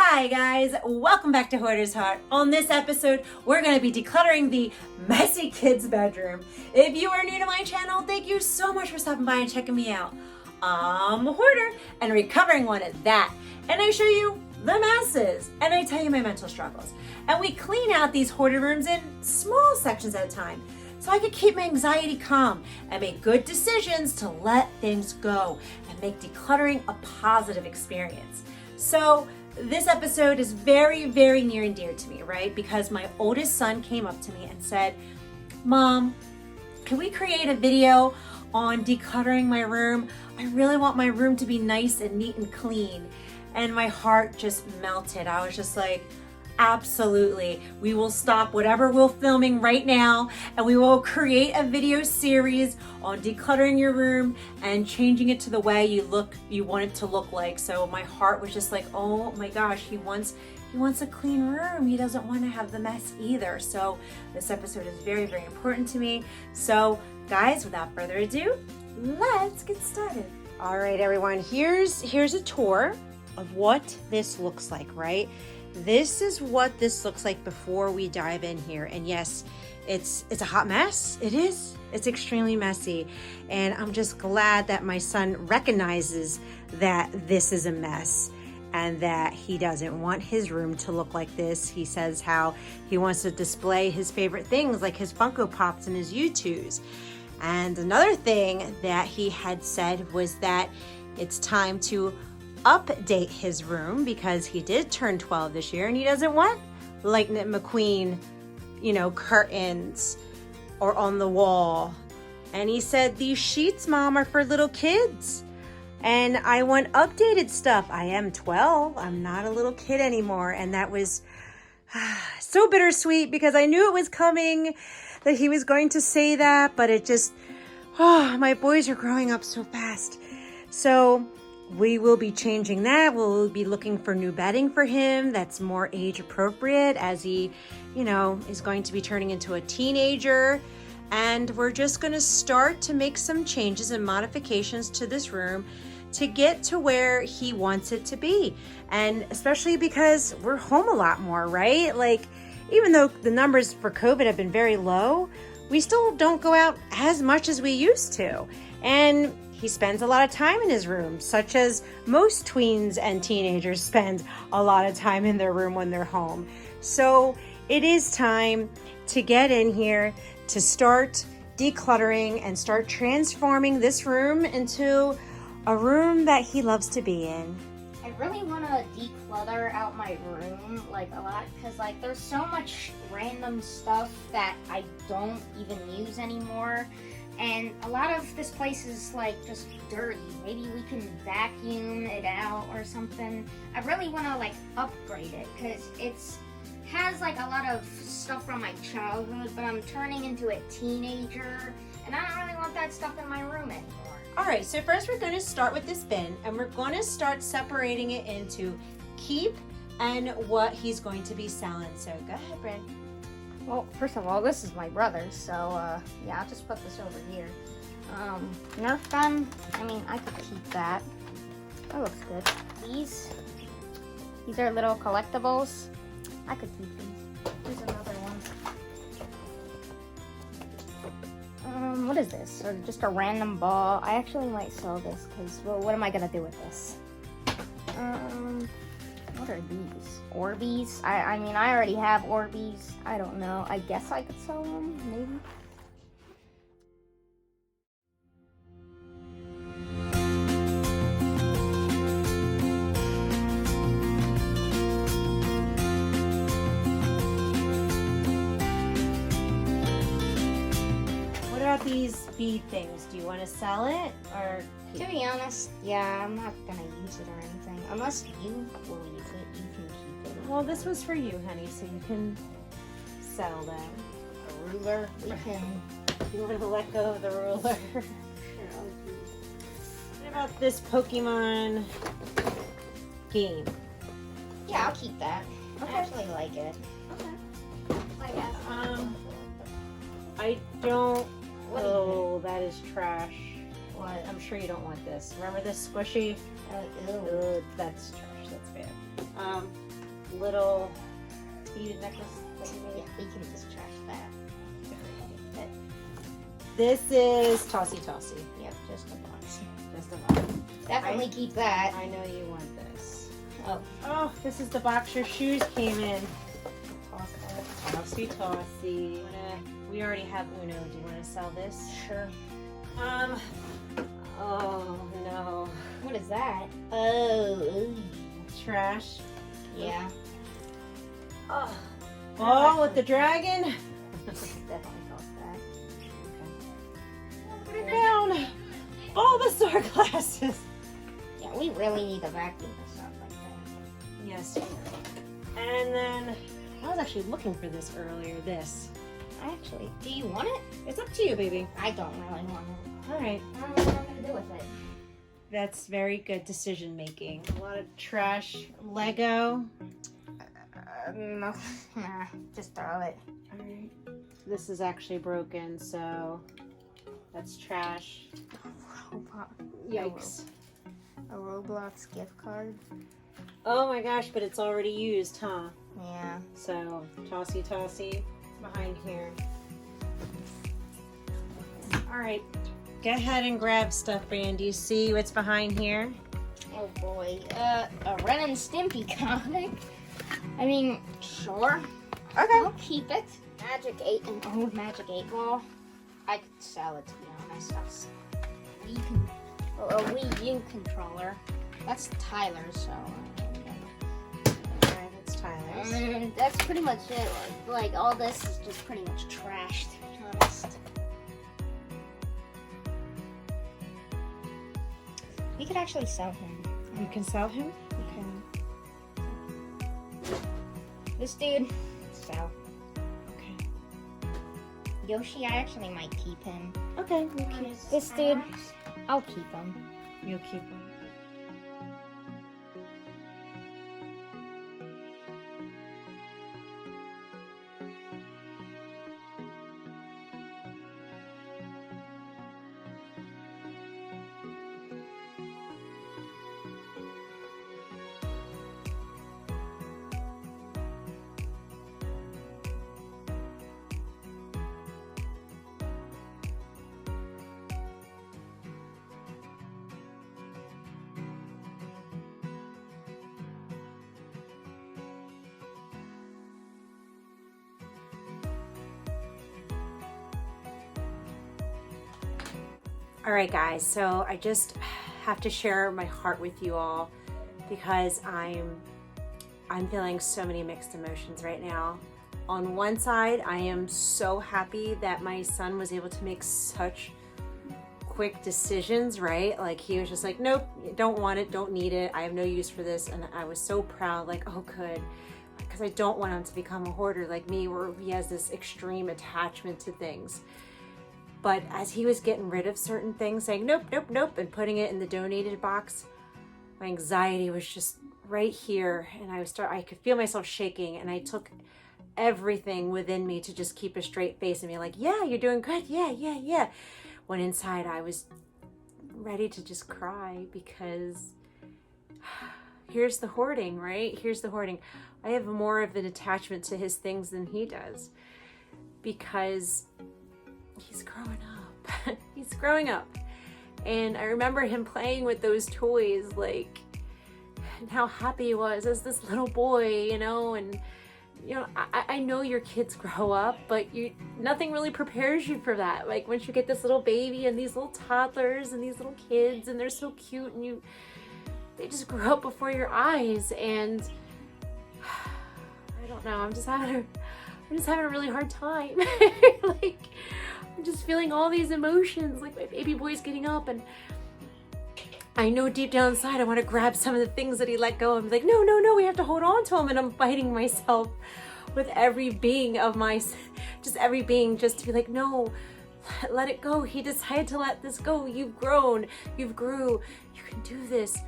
Hi guys, welcome back to Hoarders Heart. On this episode, we're going to be decluttering the messy kids' bedroom. If you are new to my channel, thank you so much for stopping by and checking me out. I'm a hoarder and a recovering one at that. And I show you the messes and I tell you my mental struggles. And we clean out these hoarded rooms in small sections at a time so I could keep my anxiety calm and make good decisions to let things go and make decluttering a positive experience. So this episode is very, very near and dear to me, right? Because my oldest son came up to me and said, Mom, can we create a video on decluttering my room? I really want my room to be nice and neat and clean. And my heart just melted. I was just like, absolutely. We will stop whatever we're filming right now and we will create a video series on decluttering your room and changing it to the way you want it to look like. So my heart was just like, oh my gosh, he wants a clean room. He doesn't want to have the mess either. So this episode is very, very important to me. So guys, without further ado, let's get started. All right, everyone, here's a tour of what this looks like, right? This is what this looks like before we dive in here. And yes, it's a hot mess. It is. It's extremely messy. And I'm just glad that my son recognizes that this is a mess and that he doesn't want his room to look like this. He says how he wants to display his favorite things like his Funko Pops and his U2s. And another thing that he had said was that it's time to update his room because he did turn 12 this year and he doesn't want Lightning McQueen, curtains or on the wall. And he said, these sheets, Mom, are for little kids. And I want updated stuff. I am 12. I'm not a little kid anymore. And that was so bittersweet because I knew it was coming, that he was going to say that, but it just, my boys are growing up so fast. So we will be changing that. We'll be looking for new bedding for him that's more age appropriate as he, is going to be turning into a teenager. And we're just going to start to make some changes and modifications to this room to get to where he wants it to be. And especially because we're home a lot more, right? Like, even though the numbers for COVID have been very low, we still don't go out as much as we used to. And he spends a lot of time in his room, such as most tweens and teenagers spend a lot of time in their room when they're home. So it is time to get in here, to start decluttering and start transforming this room into a room that he loves to be in. I really want to declutter out my room a lot because there's so much random stuff that I don't even use anymore. And a lot of this place is just dirty. Maybe we can vacuum it out or something. I really want to upgrade it because has a lot of stuff from my childhood, but I'm turning into a teenager and I don't really want that stuff in my room anymore. All right, so first we're going to start with this bin and we're going to start separating it into keep and what he's going to be selling. So go ahead, Bryn. Well, first of all, this is my brother's, so yeah, I'll just put this over here. Nerf gun, I could keep that. That looks good. These are little collectibles. I could keep these. Here's another one. What is this? Or just a random ball? I actually might sell this because, well, what am I gonna do with this? What are these? Orbeez? I already have Orbeez. I don't know. I guess I could sell them, maybe. What about these bead things? Do you want to sell it or? To be honest, yeah, I'm not gonna use it or anything. Unless you will use it, you can keep it. Well, this was for you, honey, so you can sell them. A ruler, we can. You want to let go of the ruler. What about this Pokemon game? Yeah, I'll keep that. Okay. I actually like it. Okay. I guess. I don't. What Oh, that is trash. What? I'm sure you don't want this. Remember this squishy? Ew. Ugh, that's trash. That's bad. little beaded necklace that he Yeah, made. we can just trash that. This is Tossy Tossy. Yep, just a box. Just a box. Definitely keep that. I know you want this. Oh, Oh, this is the box your shoes came in. Tossy Tossy. We already have Uno. Do you want to sell this? sure. Oh no. What is that? Oh, Trash. yeah. Oh, with the dragon. Definitely cost that. Put it down. Bulbasaur glasses. Yeah, we really need to vacuum this up like that. Yes. And then I was actually looking for this earlier. This. Actually, do you want it? It's up to you, baby. I don't really want it. All right. I don't know what I'm gonna do with it. That's very good decision making. A lot of trash. Lego. No, nah, just throw it. All right. This is actually broken, so that's trash. Roblox. Yikes. A Roblox gift card. Oh my gosh, but it's already used, huh? Yeah. So, tossy tossy behind here. All right. Go ahead and grab stuff, Brandy. See what's behind here? Oh boy. A Ren and Stimpy comic. I mean, sure. Okay. I'll keep it. Magic 8 and old Magic 8 Ball. I could sell it, to be honest. That's a Wii U controller. That's Tyler's, so. Alright, that's Tyler's. And that's pretty much it. Like, all this is just pretty much trash, to be honest. We could actually sell him. You can sell him? This dude, sell. Okay. Yoshi, I actually might keep him. Okay, we'll keep This dude, I'll keep him. You'll keep him. All right, guys, so I just have to share my heart with you all because I'm feeling so many mixed emotions right now. On one side, I am so happy that my son was able to make such quick decisions, right? Like he was just like, nope, don't want it, don't need it, I have no use for this. And I was so proud, like, oh good, because I don't want him to become a hoarder like me where he has this extreme attachment to things. But as he was getting rid of certain things, saying nope, nope, nope, and putting it in the donated box, my anxiety was just right here, and I could feel myself shaking, and I took everything within me to just keep a straight face and be like, yeah, you're doing good, yeah. When inside I was ready to just cry because here's the hoarding, right? Here's the hoarding. I have more of an attachment to his things than he does because he's growing up. He's growing up. And I remember him playing with those toys, like, and how happy he was as this little boy, you know, and you know, I know your kids grow up, but nothing really prepares you for that. Like once you get this little baby and these little toddlers and these little kids, and they're so cute, and they just grow up before your eyes, and I don't know, I'm just having a really hard time. Like I'm just feeling all these emotions, like my baby boy's getting up, and I know deep down inside I want to grab some of the things that he let go. I'm like, no, we have to hold on to him. And I'm fighting myself with every being of every being just to be like, no, let it go. He decided to let this go. You've grown, you've grew. You can do this.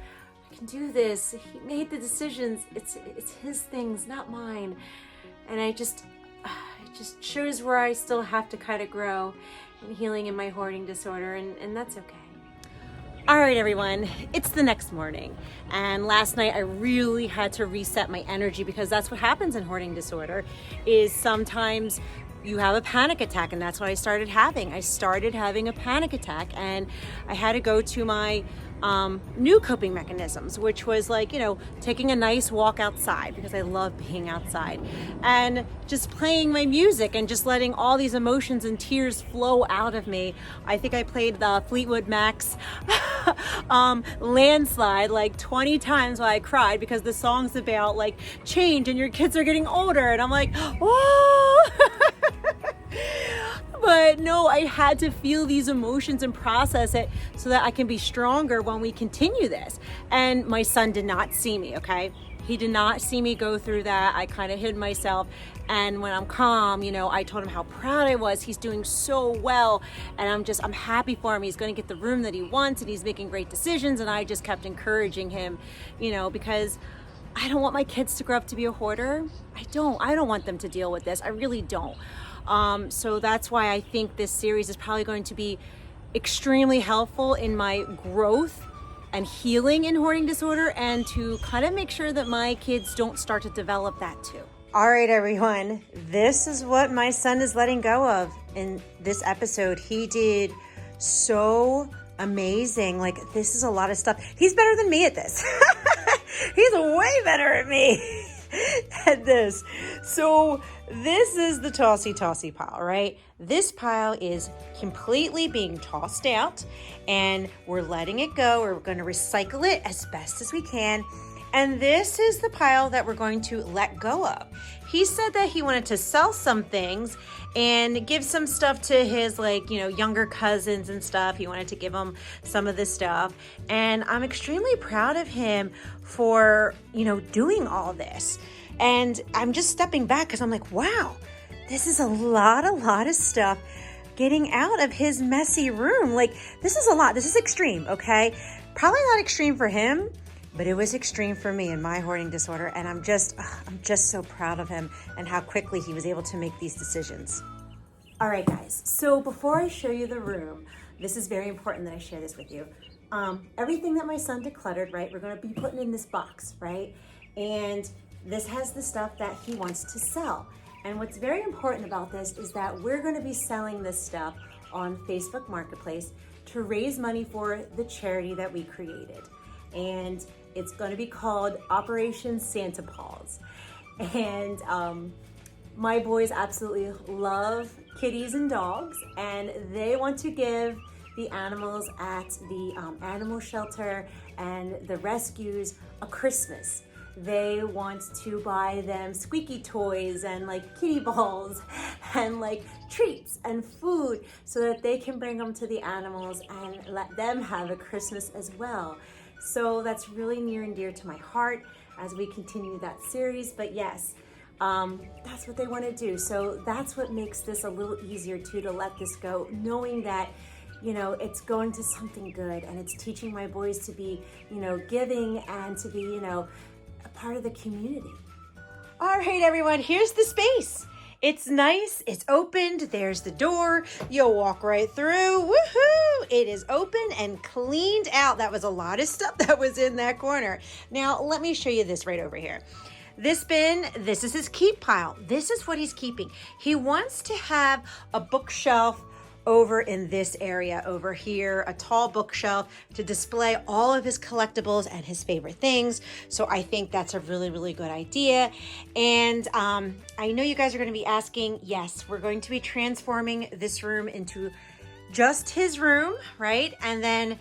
I can do this. He made the decisions. It's his things, not mine. And it just shows where I still have to kind of grow and healing in my hoarding disorder. And that's okay. All right, everyone, it's the next morning. And last night I really had to reset my energy because that's what happens in hoarding disorder is sometimes you have a panic attack, and that's what I started having. I started having a panic attack and I had to go to my new coping mechanisms, which was like, taking a nice walk outside because I love being outside and just playing my music and just letting all these emotions and tears flow out of me. I think I played the Fleetwood Mac's Landslide like 20 times while I cried because the song's about like change and your kids are getting older, and I'm like, whoa. But no, I had to feel these emotions and process it so that I can be stronger when we continue this. And my son did not see me, okay? He did not see me go through that. I kind of hid myself. And when I'm calm, I told him how proud I was. He's doing so well. And I'm happy for him. He's going to get the room that he wants and he's making great decisions. And I just kept encouraging him, because I don't want my kids to grow up to be a hoarder. I don't want them to deal with this. I really don't. So that's why I think this series is probably going to be extremely helpful in my growth and healing in hoarding disorder, and to kind of make sure that my kids don't start to develop that too. All right, everyone, this is what my son is letting go of in this episode. He did so amazing. Like, this is a lot of stuff. He's better than me at this. He's way better at me at this. So this is the tossy pile, right? This pile is completely being tossed out and we're letting it go. We're going to recycle it as best as we can. And this is the pile that we're going to let go of. He said that he wanted to sell some things and give some stuff to his younger cousins and stuff. He wanted to give them some of this stuff. And I'm extremely proud of him for, doing all this. And I'm just stepping back because I'm like, wow, this is a lot of stuff getting out of his messy room. Like, this is a lot. This is extreme, okay? Probably not extreme for him, but it was extreme for me in my hoarding disorder. And I'm just so proud of him and how quickly he was able to make these decisions. All right, guys. So before I show you the room, this is very important that I share this with you. Everything that my son decluttered, right, we're going to be putting in this box, right? And this has the stuff that he wants to sell. And what's very important about this is that we're going to be selling this stuff on Facebook Marketplace to raise money for the charity that we created. And it's going to be called Operation Santa Paws. And my boys absolutely love kitties and dogs, and they want to give the animals at the animal shelter and the rescues a Christmas. They want to buy them squeaky toys and like kitty balls and like treats and food so that they can bring them to the animals and let them have a Christmas as well. So that's really near and dear to my heart as we continue that series. But yes, that's what they want to do. So that's what makes this a little easier too, to let this go, knowing that it's going to something good and it's teaching my boys to be, giving and to be, a part of the community. All right, everyone, here's the space. It's nice, it's opened, there's the door, you'll walk right through, woohoo! It is open and cleaned out. That was a lot of stuff that was in that corner. Now, let me show you this right over here. This bin, this is his keep pile. This is what he's keeping. He wants to have a bookshelf over in this area over here, a tall bookshelf to display all of his collectibles and his favorite things. So I think that's a really, really good idea. And I know you guys are going to be asking, yes, we're going to be transforming this room into just his room, right? And then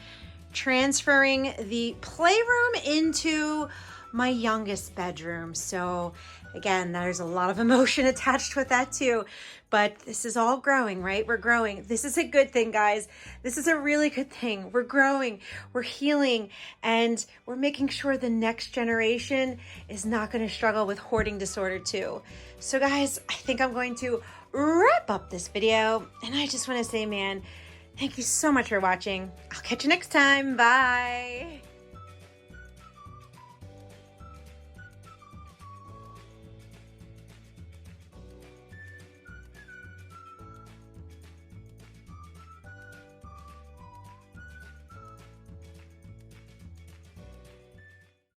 transferring the playroom into my youngest bedroom. So again, there's a lot of emotion attached with that too, but this is all growing, right? We're growing. This is a good thing, guys. This is a really good thing. We're growing, we're healing, and we're making sure the next generation is not going to struggle with hoarding disorder too. So guys, I think I'm going to wrap up this video, and I just want to say, man, thank you so much for watching. I'll catch you next time. Bye.